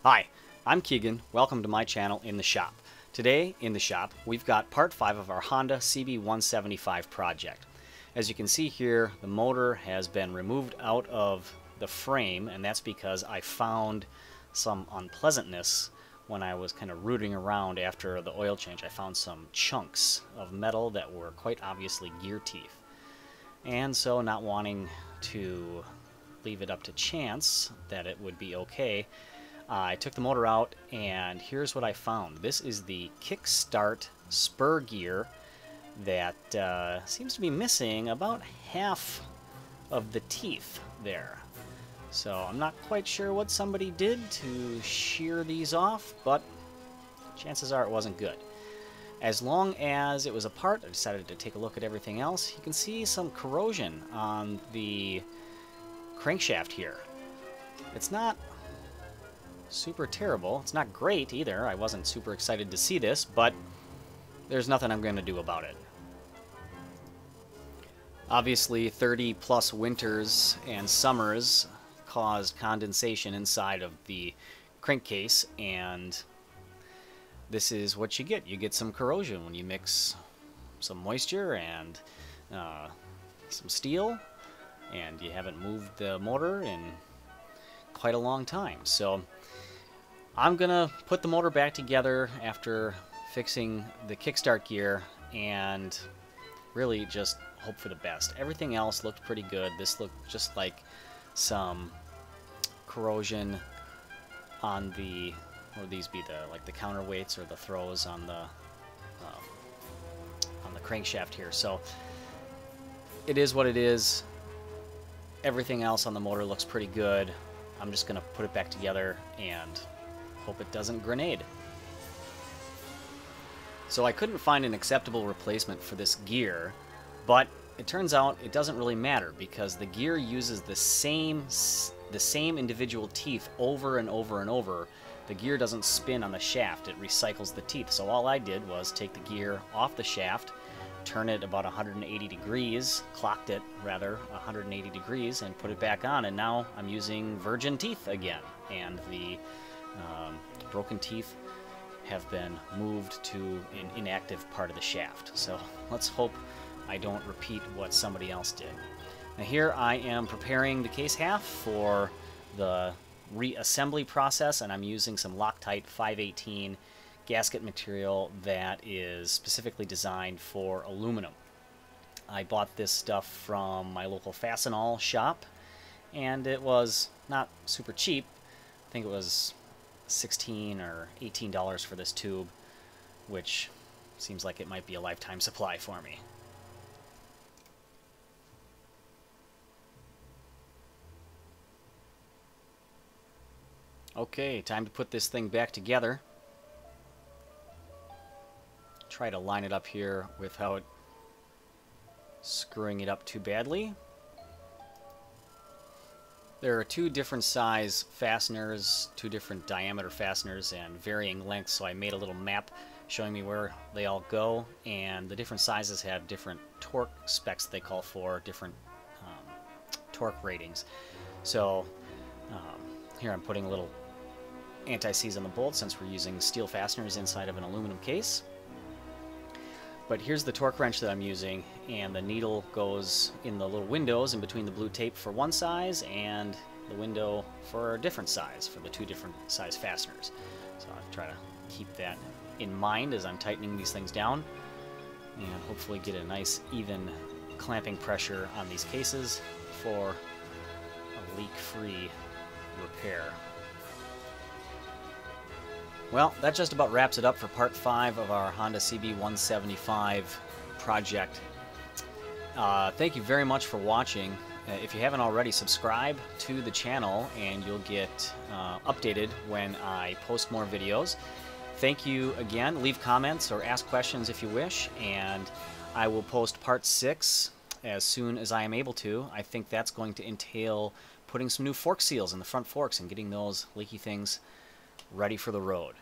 Hi, I'm Keegan. Welcome to my channel In the Shop. Today in the shop we've got part 5 of our Honda CB175 project. As you can see here, the motor has been removed out of the frame, and that's because I found some unpleasantness when I was kind of rooting around after the oil change. I found some chunks of metal that were quite obviously gear teeth. And so, not wanting to leave it up to chance that it would be okay, I took the motor out, and here's what I found. This is the kickstart spur gear that seems to be missing about half of the teeth there. So I'm not quite sure what somebody did to shear these off, but chances are it wasn't good. As long as it was apart, I decided to take a look at everything else. You can see some corrosion on the crankshaft here. It's not super terrible. It's not great either. I wasn't super excited to see this, but there's nothing I'm going to do about it. Obviously, 30 plus winters and summers caused condensation inside of the crankcase, and this is what you get. You get some corrosion when you mix some moisture and some steel, and you haven't moved the motor in quite a long time. So I'm gonna put the motor back together after fixing the kickstart gear and really just hope for the best. Everything else looked pretty good. This looked just like some corrosion on the, what would these be, the counterweights or the throws on the crankshaft here. So it is what it is. Everything else on the motor looks pretty good. I'm just gonna put it back together and hope it doesn't grenade. So I couldn't find an acceptable replacement for this gear, but it turns out it doesn't really matter because the gear uses the same individual teeth over and over and over. The gear doesn't spin on the shaft, it recycles the teeth. So all I did was take the gear off the shaft, turn it about 180 degrees, clocked it rather 180 degrees, and put it back on, and now I'm using virgin teeth again, and the broken teeth have been moved to an inactive part of the shaft. So let's hope I don't repeat what somebody else did. Now here I am preparing the case half for the reassembly process, and I'm using some Loctite 518 gasket material that is specifically designed for aluminum. I bought this stuff from my local Fastenal shop, and it was not super cheap. I think it was $16 or $18 for this tube, which seems like it might be a lifetime supply for me. Okay, time to put this thing back together. Try to line it up here without screwing it up too badly. There are two different size fasteners, two different diameter fasteners, and varying lengths, so I made a little map showing me where they all go, and the different sizes have different torque specs they call for, different torque ratings. So here I'm putting a little anti-seize on the bolt since we're using steel fasteners inside of an aluminum case. But here's the torque wrench that I'm using, and the needle goes in the little windows in between the blue tape for one size and the window for a different size for the two different size fasteners. So I'll try to keep that in mind as I'm tightening these things down and hopefully get a nice even clamping pressure on these cases for a leak-free repair. Well, that just about wraps it up for part 5 of our Honda CB175 project. Thank you very much for watching. If you haven't already, subscribe to the channel and you'll get updated when I post more videos. Thank you again. Leave comments or ask questions if you wish, and I will post part 6 as soon as I am able to. I think that's going to entail putting some new fork seals in the front forks and getting those leaky things ready for the road.